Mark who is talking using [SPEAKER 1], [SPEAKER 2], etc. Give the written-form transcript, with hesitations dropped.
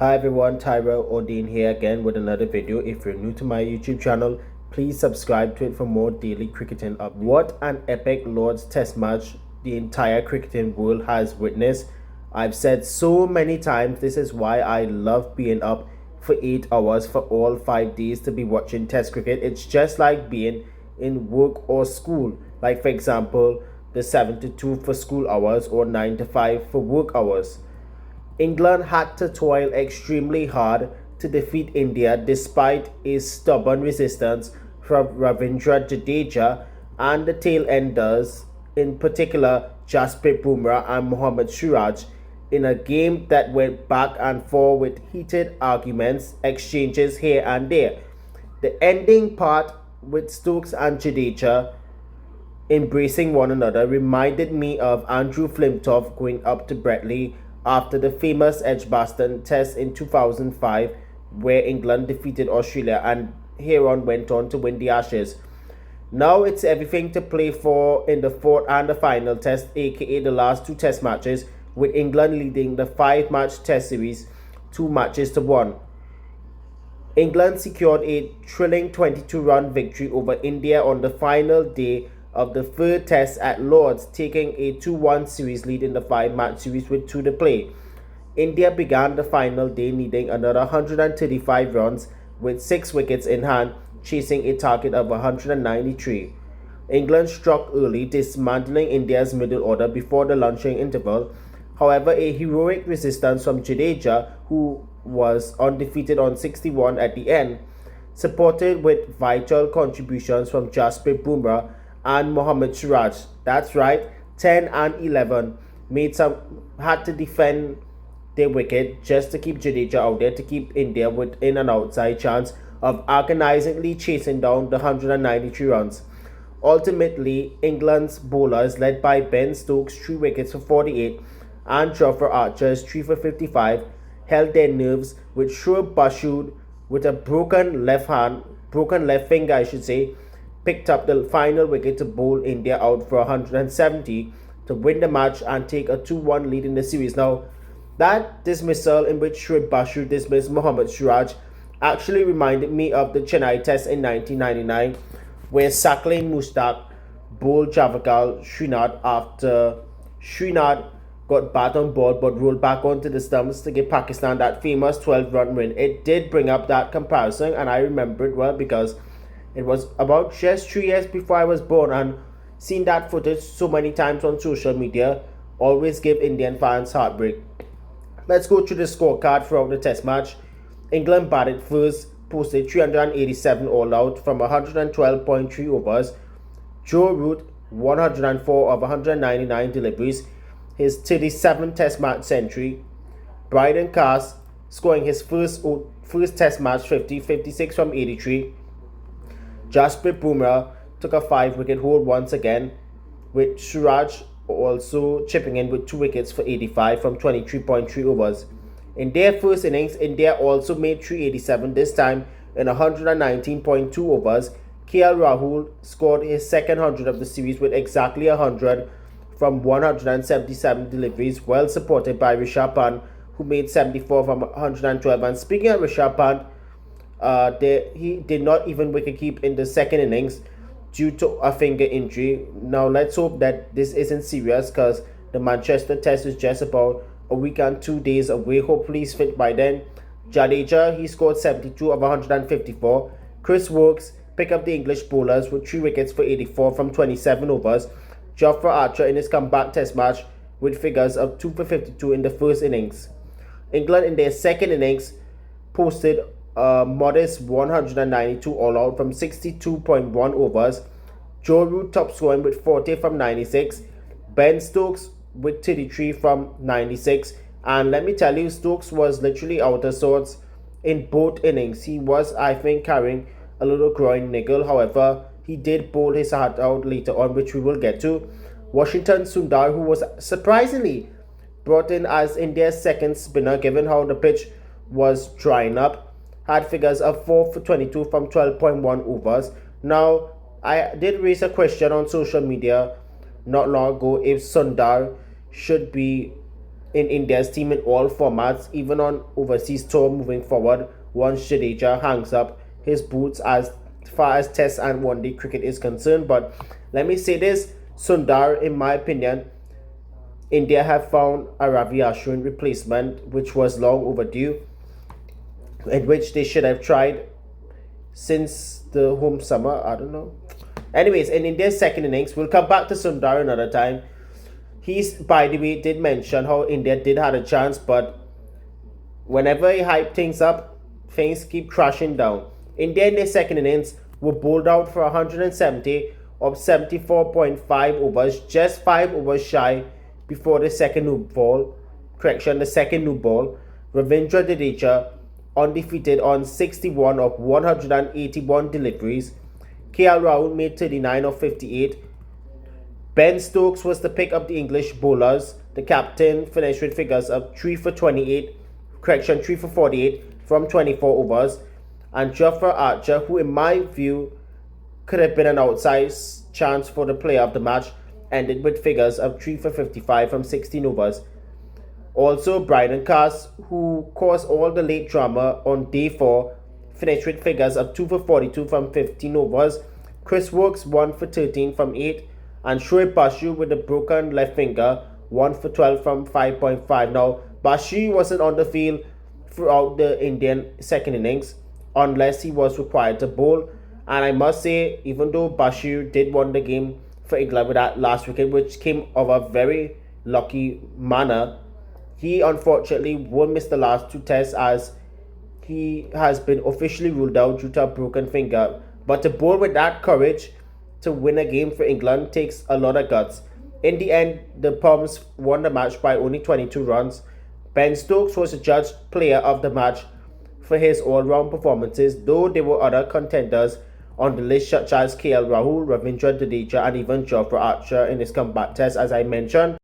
[SPEAKER 1] Hi everyone, Tyrelle Audain here again with another video. If you're new to my YouTube channel, please subscribe to it for more daily cricketing up. What an epic Lord's Test match the entire cricketing world has witnessed. I've said so many times this is why I love being up for 8 hours for all 5 days to be watching Test cricket. It's just like being in work or school. Like for example, the 7 to 2 for school hours or 9 to 5 for work hours. England had to toil extremely hard to defeat India despite a stubborn resistance from Ravindra, Jadeja and the tail enders, in particular Jasprit Bumrah and Mohammad Siraj, in a game that went back and forth with heated arguments, exchanges here and there. The ending part with Stokes and Jadeja embracing one another reminded me of Andrew Flintoff going up to Brett after the famous Edgbaston Test in 2005, where England defeated Australia and Heron went on to win the Ashes. Now it's everything to play for in the fourth and the final test, aka the last two test matches, with England leading the 5-match test series 2 matches to 1. England secured a thrilling 22-run victory over India on the final day of the third test at Lord's, taking a 2-1 series lead in the 5-match series with 2 to play. India began the final day needing another 135 runs with 6 wickets in hand, chasing a target of 193. England struck early, dismantling India's middle order before the luncheon interval. However, a heroic resistance from Jadeja, who was undefeated on 61 at the end, supported with vital contributions from Jasprit Bumrah and Mohammad Siraj. That's right, 10 and 11 had to defend their wicket just to keep Jadeja out there, to keep India within an outside chance of agonizingly chasing down the 193 runs. Ultimately, England's bowlers, led by Ben Stokes 3 wickets for 48 and Jofra Archer's 3 for 55, held their nerves, with Shoaib Bashir with a broken left finger, picked up the final wicket to bowl India out for 170 to win the match and take a 2-1 lead in the series. Now, that dismissal in which Shoaib Bashir dismissed Mohammad Siraj actually reminded me of the Chennai Test in 1999, where Saqlain Mushtaq bowled Jawaharlal Srinath after Srinath got bat on ball but rolled back onto the stumps to give Pakistan that famous 12-run win. It did bring up that comparison, and I remember it well because it was about just 3 years before I was born, and seeing that footage so many times on social media always give Indian fans heartbreak. Let's go through the scorecard throughout the test match. England batted first, posted 387 all out from 112.3 overs. Joe Root 104 of 199 deliveries, his 37th test match century. Brydon Cast scoring his first test match 56 from 83. Jasprit Bumrah took a 5-wicket haul once again, with Siraj also chipping in with 2 wickets for 85 from 23.3 overs. In their first innings, India also made 387, this time in 119.2 overs. KL Rahul scored his second 100 of the series with exactly 100 from 177 deliveries, well supported by Rishabh Pant, who made 74 from 112. And speaking of Rishabh Pant, he did not even wicket keep in the second innings due to a finger injury. Now let's hope that this isn't serious, because the Manchester Test is just about a week and 2 days away. Hopefully he's fit by then. Jadeja, he scored 72 of 154. Chris Woakes picked up the English bowlers with 3 wickets for 84 from 27 overs. Jofra Archer in his comeback test match with figures of 2 for 52 in the first innings. England in their second innings posted a modest 192 all out from 62.1 overs. Joe Root top scoring with 40 from 96. Ben Stokes with 33 from 96. And let me tell you, Stokes was literally out of sorts in both innings. He was, I think, carrying a little groin niggle. However, he did bowl his heart out later on, which we will get to. Washington Sundar, who was surprisingly brought in as India's second spinner given how the pitch was drying up, had figures of 4 for 22 from 12.1 overs. Now, I did raise a question on social media not long ago if Sundar should be in India's team in all formats, even on overseas tour moving forward once Jadeja hangs up his boots as far as Test and One Day cricket is concerned. But let me say this, Sundar, in my opinion, India have found a Ravi Ashwin replacement which was long overdue, in which they should have tried since the home summer. I don't know. Anyways, in India's second innings, we'll come back to Sundar another time. He's, by the way, did mention how India did have a chance, but whenever he hype things up, things keep crashing down. India in their second innings were bowled out for 170 of 74.5 overs, just 5 overs shy before the second new ball. The second new ball. Ravindra Jadeja undefeated on 61 of 181 deliveries. KL Rahul made 39 of 58. Ben Stokes was the pick of the English bowlers. The captain finished with figures of 3 for 48 from 24 overs. And Jofra Archer, who in my view could have been an outsized chance for the player of the match, ended with figures of 3 for 55 from 16 overs. Also, Bryden Cass, who caused all the late drama on day 4, finished with figures of 2 for 42 from 15 overs. Chris Wokes 1 for 13 from 8. And Shoaib Basu with a broken left finger 1 for 12 from 5.5. Now, Basu wasn't on the field throughout the Indian second innings unless he was required to bowl. And I must say, even though Basu did win the game for England with that last wicket, which came of a very lucky manner, he unfortunately won't miss the last 2 tests as he has been officially ruled out due to a broken finger. But to bowl with that courage to win a game for England takes a lot of guts. In the end, the Poms won the match by only 22 runs. Ben Stokes was adjudged player of the match for his all-round performances, though there were other contenders on the list such as KL Rahul, Ravindra Jadeja and even Jofra Archer in his comeback test, as I mentioned.